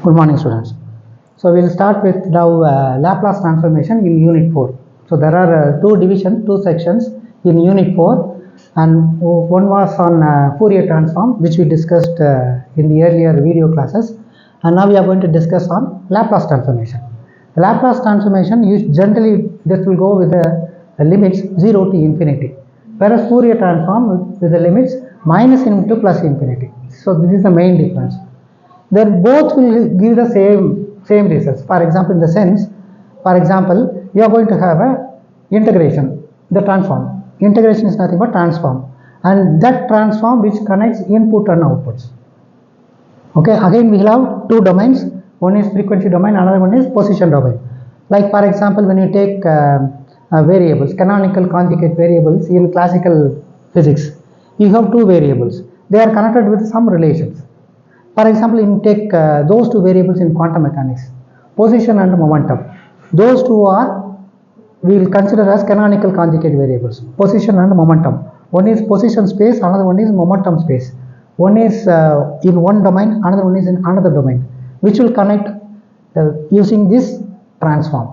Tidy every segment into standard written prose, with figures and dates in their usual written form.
Good morning, students. So we'll start with now Laplace transformation in Unit 4. So there are two sections in Unit 4, and one was on Fourier transform, which we discussed in the earlier video classes, and now we are going to discuss on Laplace transformation. The Laplace transformation generally this will go with the limits 0 to infinity, whereas Fourier transform with the limits minus infinity to plus infinity. So this is the main difference. Then both will give the same results. For example, in the sense, for example, you are going to have a integration, the transform. Integration is nothing but transform, and that transform which connects input and outputs. Okay, again we will have two domains. One is frequency domain, another one is position domain. Like for example, when you take variables, canonical conjugate variables in classical physics, you have two variables. They are connected with some relations. For example, you take those two variables in quantum mechanics, position and momentum. Those two are, we will consider as canonical conjugate variables, position and momentum. One is position space, another one is momentum space. One is in one domain, another one is in another domain, which will connect using this transform.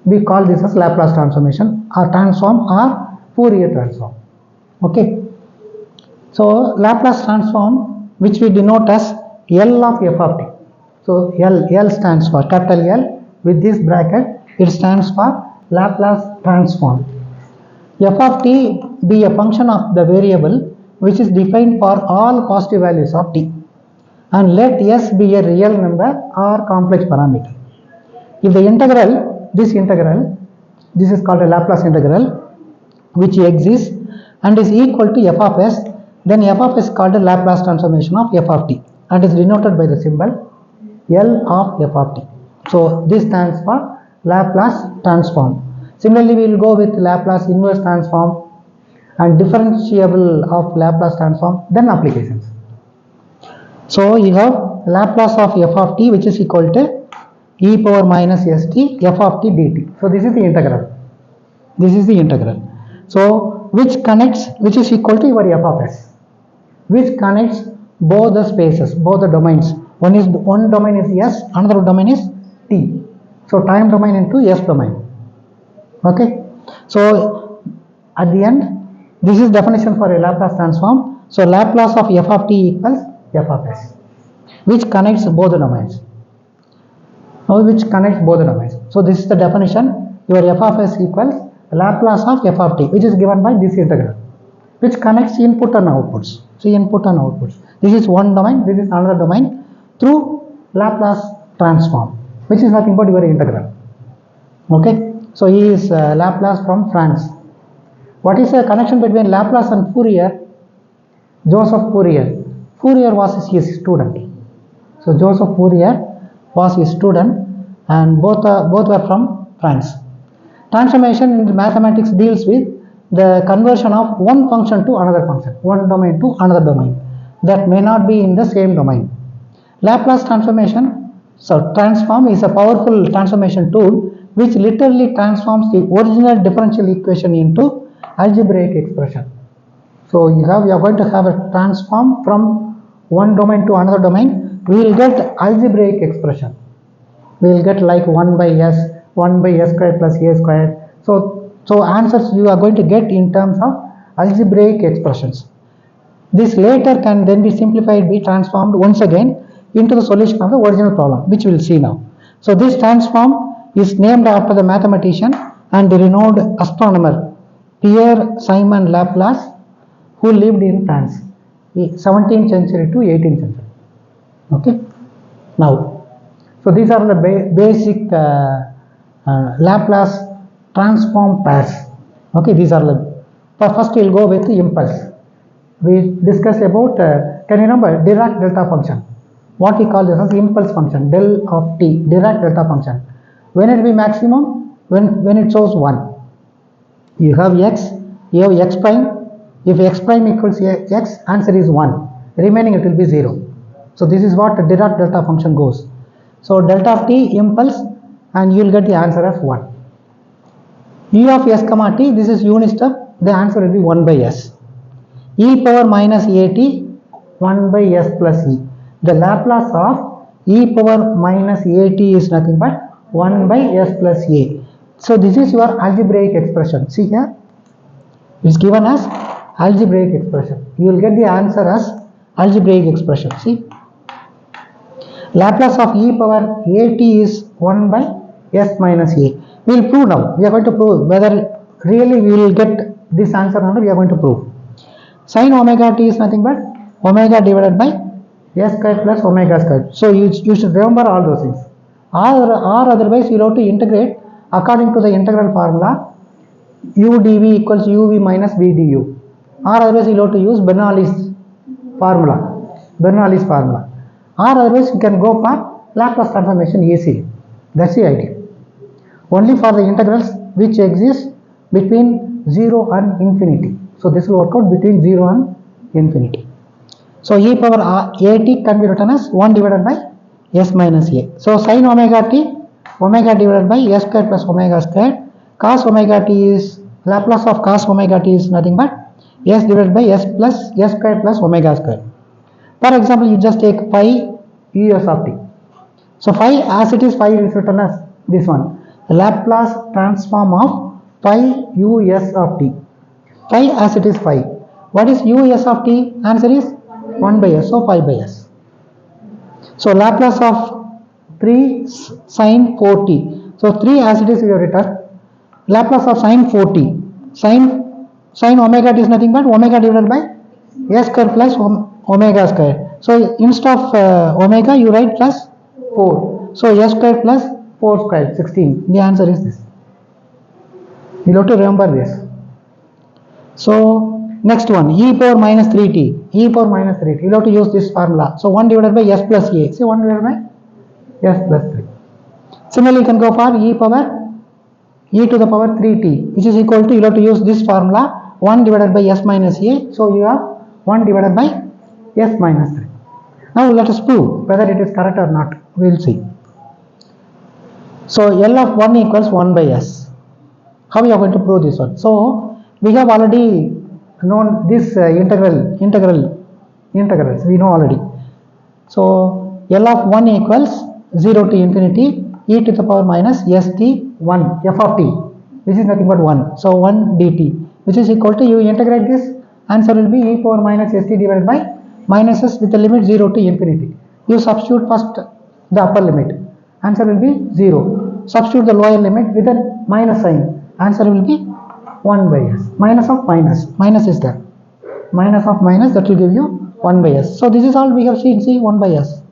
We call this as Laplace transformation or transform or Fourier transform. Okay. So Laplace transform, which we denote as L of f of t. So L stands for capital L with this bracket, it stands for Laplace transform. F of t be a function of the variable which is defined for all positive values of t, and let s be a real number or complex parameter. If the integral, this is called a Laplace integral, which exists and is equal to f of s, then f of s is called a Laplace transformation of f of t, and is denoted by the symbol L of f of t. So this stands for Laplace transform. Similarly, we will go with Laplace inverse transform and differentiable of Laplace transform, then applications. So you have Laplace of f of t, which is equal to e power minus st f of t dt. So this is the integral. This is the integral. So which is equal to your f of s, which connects both the spaces, both the domains. One domain is s, another domain is t. So time domain into s domain. Okay. So at the end, this is definition for a Laplace transform. So Laplace of f of t equals f of s, which connects both the domains. So this is the definition. Your f of s equals Laplace of f of t, which is given by this integral, which connects input and outputs. See, input and outputs. This is one domain, this is another domain through Laplace transform, which is nothing but your integral. Okay. So he is Laplace from France. What is the connection between Laplace and Fourier? Joseph Fourier. Fourier was his student. So Joseph Fourier was his student, and both were from France. Transformation in mathematics deals with the conversion of one function to another function, one domain to another domain that may not be in the same domain. Laplace transformation, so transform is a powerful transformation tool which literally transforms the original differential equation into algebraic expression. So you are going to have a transform from one domain to another domain. We will get algebraic expression. We will get like 1 by s squared plus a squared. So answers you are going to get in terms of algebraic expressions. This later can then be simplified, be transformed once again into the solution of the original problem, which we will see now. So this transform is named after the mathematician and the renowned astronomer Pierre-Simon Laplace, who lived in France, 17th century to 18th century. Okay. Now, so these are the basic Laplace transform pairs. Okay, these are the first we'll go with the impulse. We discussed about can you remember Dirac delta function? What we call this as impulse function, del of t, Dirac delta function. When it will be maximum? When it shows 1. You have x, you have x prime. If x prime equals x, answer is 1. Remaining it will be 0. So this is what the Dirac delta function goes. So delta of t impulse, and you will get the answer as 1. E of s comma t, this is unit step, the answer will be 1 by s. E power minus at, 1 by s plus e. The Laplace of e power minus at is nothing but 1 by s plus a. So this is your algebraic expression. See here, it is given as algebraic expression. You will get the answer as algebraic expression. See, Laplace of e power at is 1 by s minus a. We will prove now. We are going to prove whether really we will get this answer or not. We are going to prove. Sin omega t is nothing but omega divided by s squared plus omega squared. So you should remember all those things. Or otherwise you have to integrate according to the integral formula u dv equals uv minus v du. Or otherwise you have to use Bernoulli's formula. Or otherwise you can go for Laplace transformation easily. That's the idea. Only for the integrals which exist between 0 and infinity. So this will work out between 0 and infinity. So e power at can be written as 1 divided by s minus a. So sin omega t, omega divided by s squared plus omega squared. Cos omega t is, Laplace of cos omega t is nothing but s divided by s plus s squared plus omega squared. For example, you just take phi us of t. So phi as it is, phi is written as this one. Laplace transform of phi us of t. Phi as it is phi. What is us of t? Answer is 1 by s. So phi by s. So Laplace of 3 sin 4t. So 3 as it is we have written. Laplace of sin 4t. Sin omega t is nothing but omega divided by s square plus omega square. So instead of omega you write plus 4. So s square plus 4 square 16. The answer is this. You have to remember this. So next one, e power minus 3t. E power minus 3t. You have to use this formula. So 1 divided by s plus a. Say 1 divided by s plus 3. Similarly, you can go for e power e to the power 3t, which is equal to, you have to use this formula 1 divided by s minus a. So you have 1 divided by s minus 3. Now let us prove whether it is correct or not. We will see. So L of 1 equals 1 by s. How we are going to prove this one? So we have already known this integrals. We know already. So L of 1 equals 0 to infinity e to the power minus st1 f of t, which is nothing but 1. So 1 dt, which is equal to, you integrate this, answer will be e power minus st divided by minus s with the limit 0 to infinity. You substitute first the upper limit, answer will be 0. Substitute the lower limit with a minus sign, answer will be 1 by s. Minus of minus is there. Minus of minus, that will give you 1 by s. So this is all we have seen. See, 1 by s.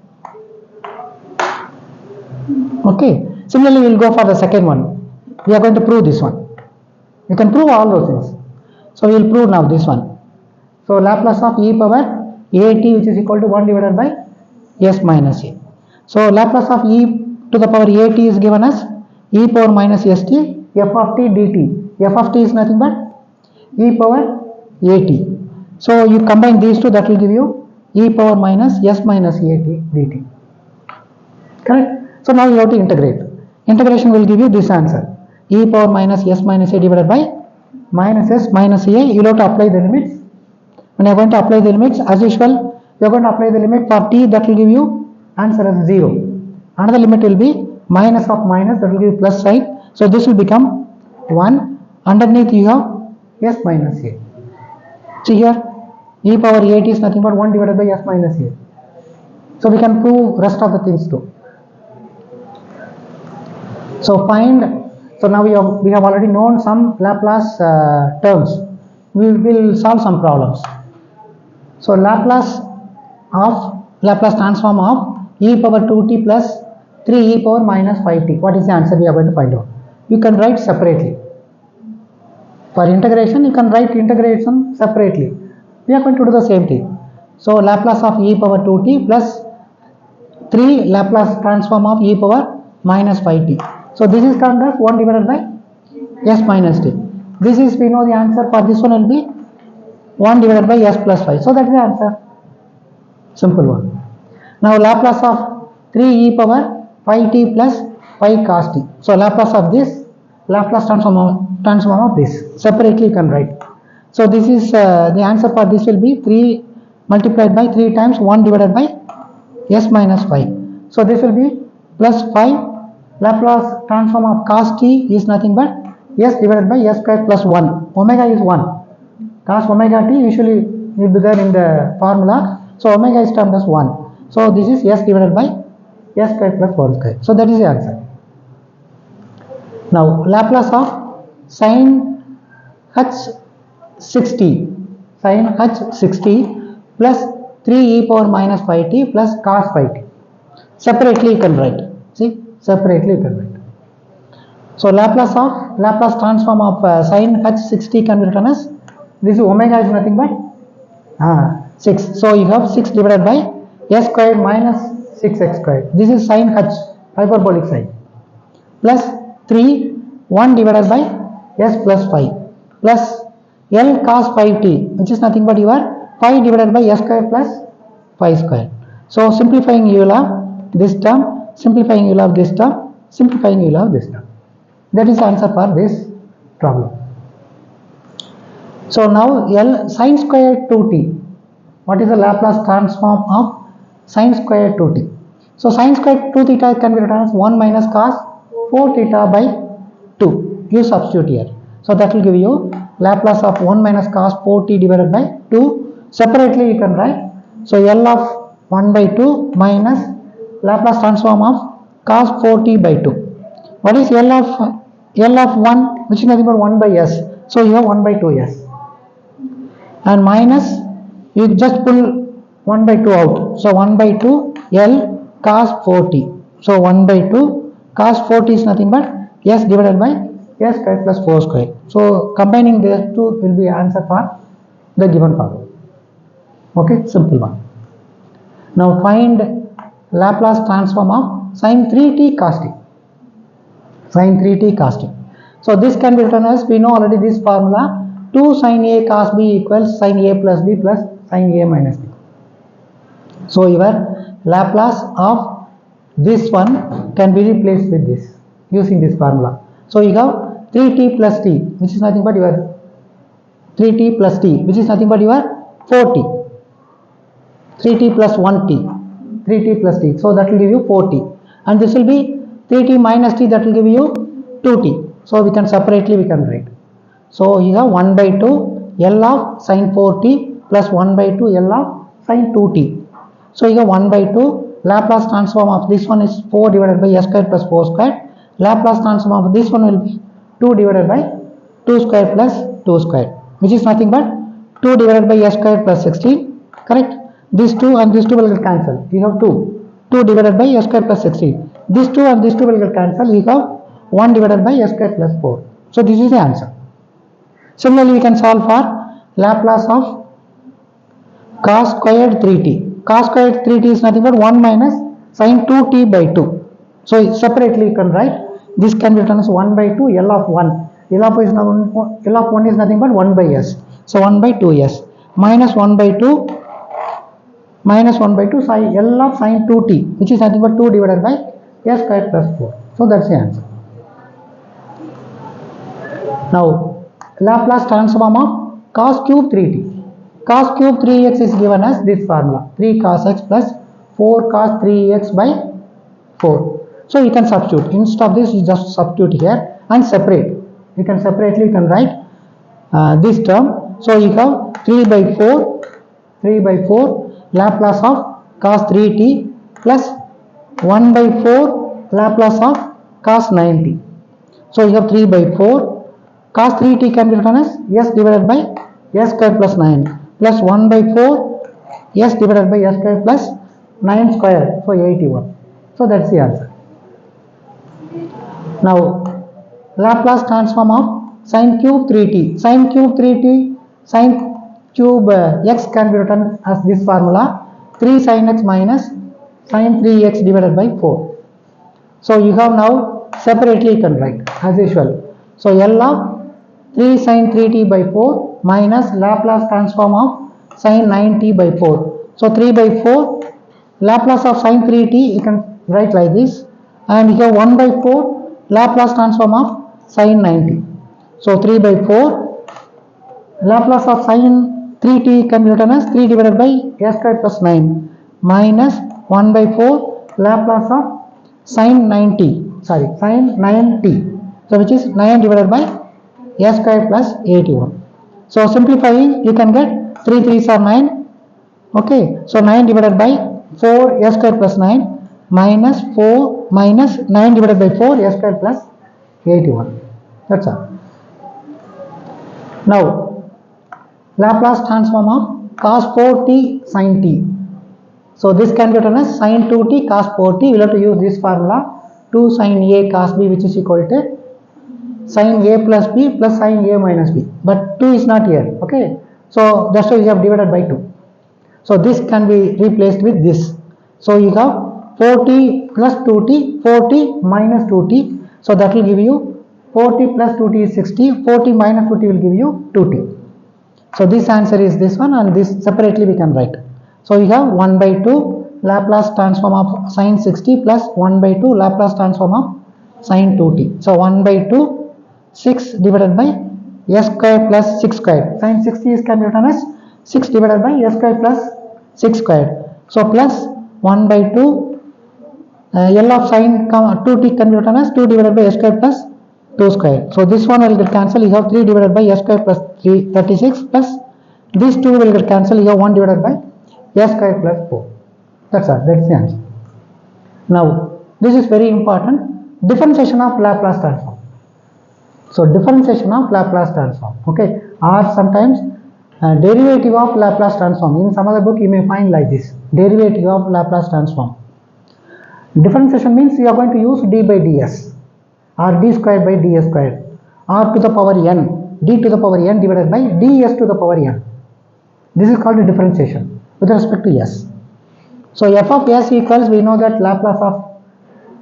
Okay. Similarly, we will go for the second one. We are going to prove this one. You can prove all those things. So we will prove now this one. So Laplace of e power at, which is equal to 1 divided by s minus a. So Laplace of e to the power at is given as e power minus st f of t dt. F of t is nothing but e power at. So you combine these two, that will give you e power minus s minus at dt. Correct? So now you have to integrate. Integration will give you this answer. E power minus s minus a divided by minus s minus a. You have to apply the limits. When you are going to apply the limits, as usual, you are going to apply the limit for t, that will give you answer as 0. Another limit will be minus of minus, that will give you plus sign. So this will become 1. Underneath you have s minus a. See here, e power 8 is nothing but 1 divided by s minus a. So we can prove rest of the things too. So now we have already known some Laplace terms. We will solve some problems. So Laplace transform of e power 2t plus 3 e power minus 5t. What is the answer? We are going to find out. You can write separately. For integration, you can write integration separately. We are going to do the same thing. So Laplace of e power 2t plus 3 Laplace transform of e power minus 5t. So this is called as 1 divided by s minus t. This is, we know the answer for this one will be 1 divided by s plus 5. So that is the answer. Simple one. Now Laplace of 3 e power 5t plus 5 cos t. So Laplace of this, Laplace transform of this. Separately you can write. So this is the answer for this will be 3 multiplied by 3 times 1 divided by s minus 5. So this will be plus 5. Laplace transform of cos t is nothing but s divided by s square plus 1. Omega is 1. Cos omega t usually will be there in the formula. So omega is termed as 1. So this is s divided by s square plus 1 square. So that is the answer. Now Laplace of sin h 60 plus 3 e power minus 5t plus cos 5t. Separately you can write. See, separately you can write. So Laplace transform of sin h 60 can be written as, this omega is nothing but 6. So you have 6 divided by s squared minus 6x squared. This is sin h, hyperbolic sine, plus 3 1 divided by s plus 5 plus L cos 5t, which is nothing but your 5 divided by s square plus 5 square. So simplifying you will have this term, simplifying you will have this term, simplifying you will have this term. That is the answer for this problem. So now L sin square 2t. What is the Laplace transform of sin square 2t? So sin square 2 theta can be written as 1 minus cos 4 theta by 2. You substitute here. So that will give you Laplace of 1 minus cos 4t divided by 2. Separately you can write. So L of 1 by 2 minus Laplace transform of cos 4t by 2. What is L of 1, which is nothing but 1 by s. So you have 1 by 2s. And minus, you just pull 1 by 2 out. So 1 by 2 L cos 4t. So 1 by 2 cos 4t is nothing but s divided by s square plus 4 square. So combining these two will be answer for the given problem. Okay, simple one. Now find Laplace transform of sin 3t cos t. Sin 3t cos t. So this can be written as, we know already this formula, 2 sin a cos b equals sin a plus b plus sin a minus b. So your Laplace of this one can be replaced with this using this formula. So you have 3t plus t, which is nothing but your 3t plus t, which is nothing but your 4t. 3t plus 1t, 3t plus t. So that will give you 4t. And this will be 3t minus t, that will give you 2t. So we can separately we can write. So you have 1 by 2 L of sin 4t plus 1 by 2 L of sin 2t. So you have 1 by 2 Laplace transform of this one is 4 divided by s square plus 4 square. Laplace transform of this one will be 2 divided by 2 square plus 2 square, which is nothing but 2 divided by s square plus 16. Correct? This 2 and this 2 will get cancelled. You have 2 divided by s square plus 16. This 2 and this 2 will get cancelled. You have 1 divided by s square plus 4. So this is the answer. Similarly, we can solve for Laplace of cos squared 3t. Cos squared 3t is nothing but 1 minus sin 2t by 2. So separately you can write. This can be written as 1 by 2 L of 1. L of 1 is nothing but 1 by s. So 1 by 2s minus 1 by 2 sin L of sin 2t, which is nothing but 2 divided by s square plus 4. So that's the answer. Now Laplace transform of cos cube 3t. Cos cube 3x is given as this formula, 3 cos x plus 4 cos 3x by 4. So you can substitute. Instead of this, you just substitute here and separate. You can separately write this term. So you have 3 by 4 Laplace of cos 3t plus 1 by 4 Laplace of cos 9t. So you have 3 by 4 cos 3t can be written as s divided by s square plus 9 plus 1 by 4 s divided by s square plus 9 square. So 81. So that's the answer. Now Laplace transform of sin cube 3t. Sin cube 3t, sin cube x can be written as this formula, 3 sin x minus sin 3x divided by 4. So you have now separately you can write as usual. So L of 3 sin 3t by 4 minus Laplace transform of sin 9t by 4. So 3 by 4 Laplace of sin 3t you can write like this, and you have 1 by 4 Laplace transform of sin 9t. So 3 by 4 Laplace of sin 3t can be written as 3 divided by s square plus 9 minus 1 by 4 Laplace of sin 90, sorry, sin 9t. So which is 9 divided by s square plus 81. So simplifying, you can get 3 3s are 9. Okay, so 9 divided by 4 s square plus 9 minus 4 minus 9 divided by 4 s square plus 81. That's all. Now Laplace transform of cos 4t sin t. So this can be written as sin 2t cos 4t. We will have to use this formula, 2 sin a cos b, which is equal to sin a plus b plus sin a minus b. But 2 is not here. Okay, so that's why we have divided by 2. So this can be replaced with this. So you have 4t plus 2t, 4t minus 2t. So that will give you 4t plus 2t is 60. 4t minus 2t will give you 2t. So this answer is this one, and this separately we can write. So you have 1 by 2 Laplace transform of sin 60 plus 1 by 2 Laplace transform of sin 2t. So 1 by 2, 6 divided by s square plus 6 square. Sin 60 is can be written as 6 divided by s square plus 6 square. So plus 1 by 2 L of sin 2t can be written as 2 divided by s square plus 2 square. So this one will get cancelled. You have 3 divided by s square plus 3, 36 plus these 2 will get cancelled. You have 1 divided by s square plus 4. That's all. That's the answer. Now this is very important. Differentiation of Laplace transform. So differentiation of Laplace transform. Okay, or sometimes derivative of Laplace transform. In some other book you may find like this, derivative of Laplace transform. Differentiation means you are going to use d by ds or d squared by ds squared or to the power n, d to the power n divided by ds to the power n. This is called a differentiation with respect to s. So f of s equals, we know that Laplace of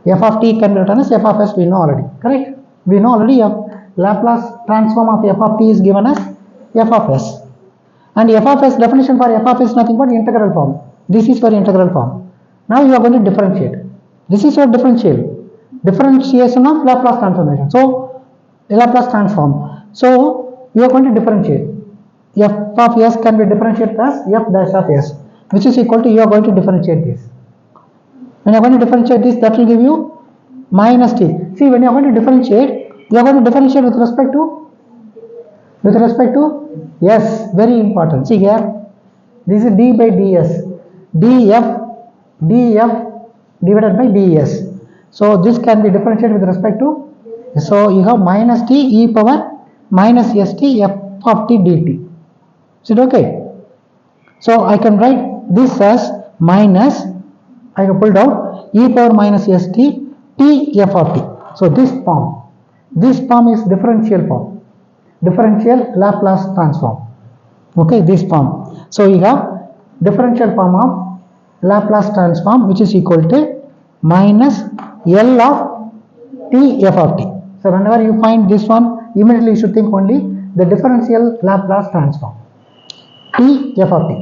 f of t can be written as f of s. We know already, correct? We know already Laplace transform of f of t is given as f of s, and f of s, definition for f of s is nothing but integral form. This is for integral form. Now you are going to differentiate. This is your differentiation of Laplace transformation. So Laplace transform. So you are going to differentiate. F of s can be differentiated as f dash of s, which is equal to, you are going to differentiate this. When you are going to differentiate this, that will give you minus t. See, when you are going to differentiate, you are going to differentiate with respect to s. Very important. See here, this is d by ds, df divided by ds. So this can be differentiated with respect to, so you have minus t e power minus st f of t dt. Is it okay? So I can write this as minus, I have pulled out e power minus st t f of t. So this form is differential form, differential Laplace transform. Okay, this form. So you have differential form of Laplace transform, which is equal to minus L of t f of t. So whenever you find this one, immediately you should think only the differential Laplace transform, t f of t.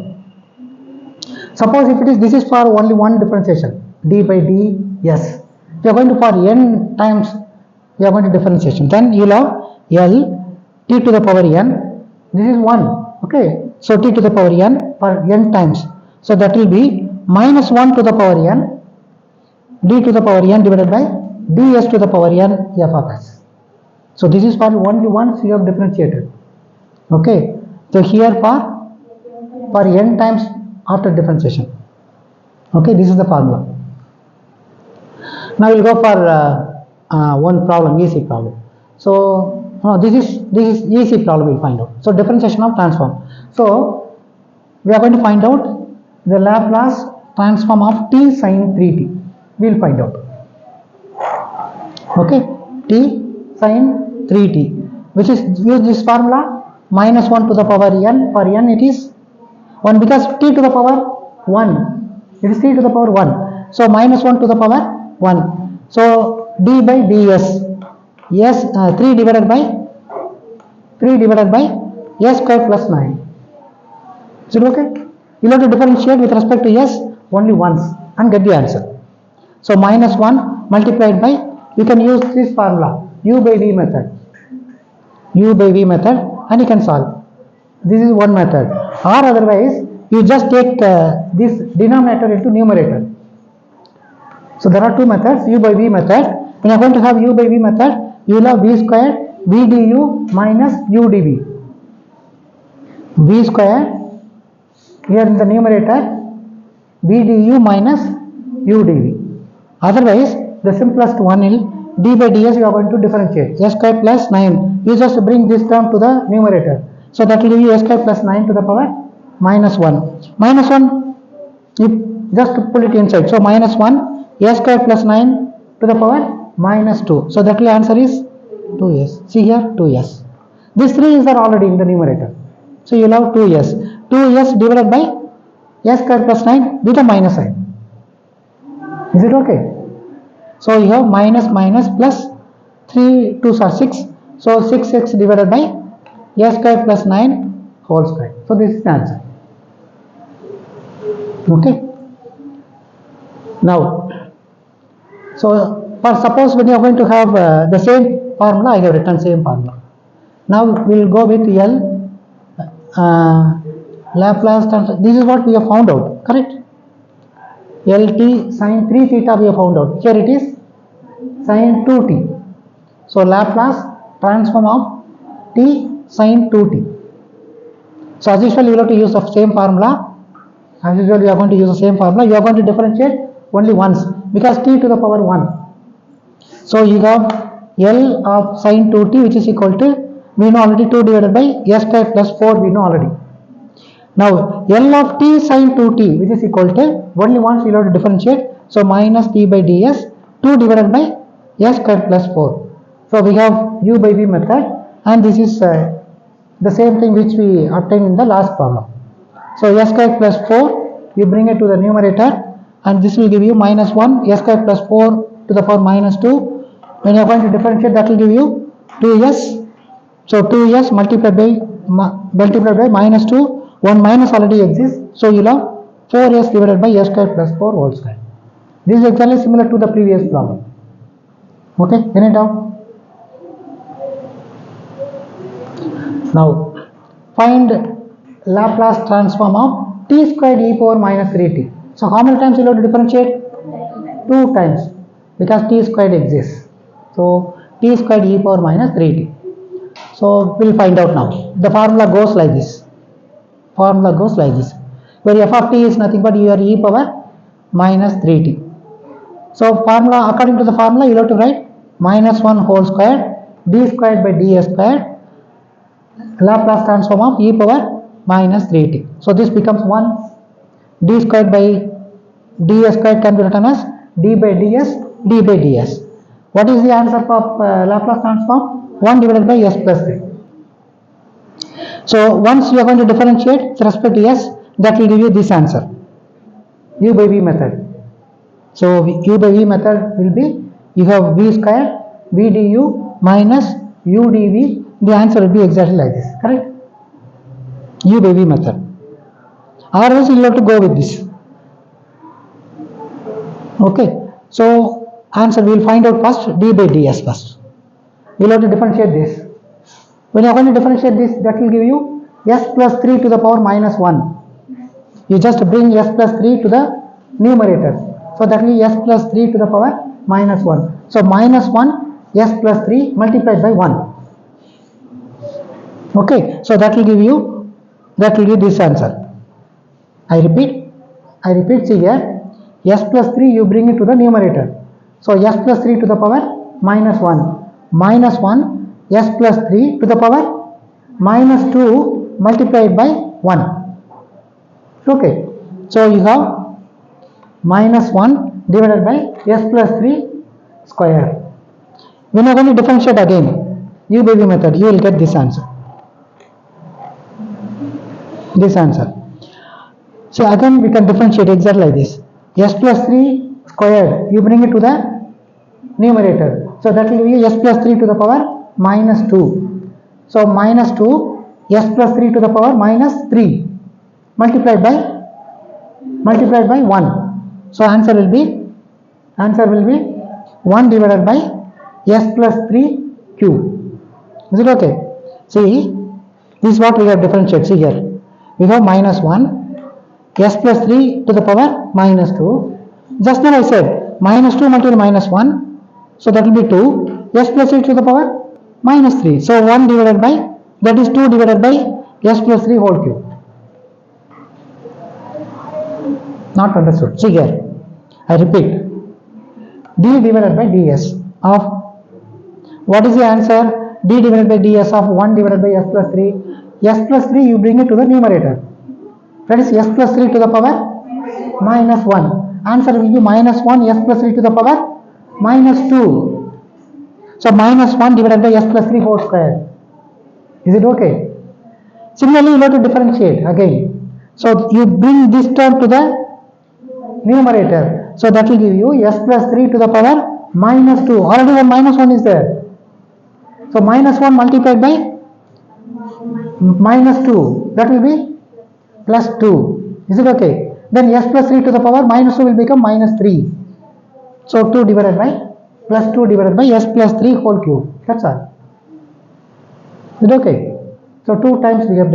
Suppose if it is, this is for only one differentiation, d by ds. You are going to, for n times you are going to differentiation, then you will have L t to the power n. This is 1. Okay, so t to the power n for n times. So that will be minus 1 to the power n d to the power n divided by ds to the power n f of s. So this is for only once you have differentiated. Okay, so here for n times after differentiation. Okay, this is the formula. Now we'll go for one problem, easy problem. So this is easy problem. We'll find out. So differentiation of transform. So we are going to find out the Laplace transform of t sin 3t. We will find out. Okay, t sin 3t, which is, use this formula, minus 1 to the power n. For n it is 1, because t to the power 1, it is t to the power 1. So minus 1 to the power 1. So d by ds, yes, 3 divided by s square plus 9. Is it okay? You have to differentiate with respect to s only once and get the answer. So minus 1 multiplied by, you can use this formula, u by v method, and you can solve. This is one method. Or otherwise, you just take this denominator into numerator. So there are two methods, u by v method. When you are going to have u by v method, you will have v square v du minus u dv. V square here in the numerator, v du minus u dv. Otherwise, the simplest one is d by ds you are going to differentiate. S square plus 9. You just bring this term to the numerator. So that will give you s square plus 9 to the power minus 1. Minus 1, you just pull it inside. So minus 1, s square plus 9 to the power minus 2. So that will answer is 2s. See here, 2s. These 3's are already in the numerator. So you will have 2s. 2s divided by s square plus 9 with a minus sign. Is it okay? So you have minus minus plus 3 2's are 6. So 6x divided by s square plus 9 whole square. So this is the answer. Okay. Now, so for suppose when you are going to have the same formula, I have written same formula. Now we will go with L Laplace transform. This is what we have found out, correct? Lt sin 3 theta we have found out. Here it is sin 2t. So Laplace transform of t sin 2t. So as usual you have to use the same formula. As usual you are going to use the same formula. You are going to differentiate only once because t to the power 1. So you have L of sin 2t which is equal to, we know already 2 divided by s square plus 4 we know already. Now L of t sin 2t which is equal to, only once you have to differentiate. So minus t by ds 2 divided by s square plus 4. So we have u by v method, and this is the same thing which we obtained in the last problem. So s square plus 4 you bring it to the numerator, and this will give you minus 1 s square plus 4 to the power minus 2. When you are going to differentiate, that will give you 2s. So 2s multiplied by minus 2. 1 minus already exists, so you will have 4s divided by s square plus 4 whole square. This is exactly similar to the previous problem. Okay, any doubt? Now find Laplace transform of t squared e power minus 3t. So how many times you have to differentiate? 2 times, because t squared exists. So t squared e power minus 3t. So we will find out now. The formula goes like this. Where f of t is nothing but your e power minus 3t. So formula, according to the formula, you have to write minus 1 whole square d squared by ds squared Laplace transform of e power minus 3t. So this becomes 1. D squared by ds squared can be written as d by ds. What is the answer of Laplace transform? 1 divided by s plus 3. So once you are going to differentiate with respect to s, that will give you this answer, u by v method. So u by v method will be, you have v square v du minus u dv. The answer will be exactly like this, correct? U by v method. Or else you will have to go with this. Okay. So answer we will find out first d by ds first. You will have to differentiate this. When you are going to differentiate this, that will give you s plus 3 to the power minus 1. You just bring s plus 3 to the numerator. So that will be s plus 3 to the power minus 1. So minus 1 s plus 3 multiplied by 1. Okay. So that will give you this answer. I repeat, see here, s plus 3 you bring it to the numerator. So s plus 3 to the power minus 1. Minus 1 s plus 3 to the power minus 2 multiplied by 1. Okay. So you have minus 1 divided by s plus 3 square. When you are going to differentiate again, u by v method, you will get this answer. So again we can differentiate exactly like this. S plus 3 squared, you bring it to the numerator. So that will be s plus 3 to the power minus 2. So minus 2 s plus 3 to the power minus 3 multiplied by 1. So answer will be 1 divided by s plus 3 cube. Is it okay? See, this is what we have differentiated. See here, we have minus 1 s plus 3 to the power minus 2. Just now I said minus 2 multiplied minus 1, so that will be 2, s plus 3 to the power minus 3. So 1 divided by, that is 2 divided by s plus 3 whole cube. Not understood. See here, I repeat, d divided by ds of, what is the answer? D divided by ds of 1 divided by s plus 3. S plus 3 you bring it to the numerator. That is s plus 3 to the power minus 1. Answer will be minus 1 s plus 3 to the power minus 2. So minus 1 divided by s plus 3 whole square. Is it okay? Similarly, you have to differentiate again. So you bring this term to the numerator. So that will give you s plus 3 to the power minus 2. Already one minus 1 is there. So minus 1 multiplied by minus 2. That will be plus 2. Is it okay? Then s plus 3 to the power minus 2 will become minus 3. So 2 divided by plus 2 divided by s plus 3 whole cube. That's all. Is it okay? So 2 times we have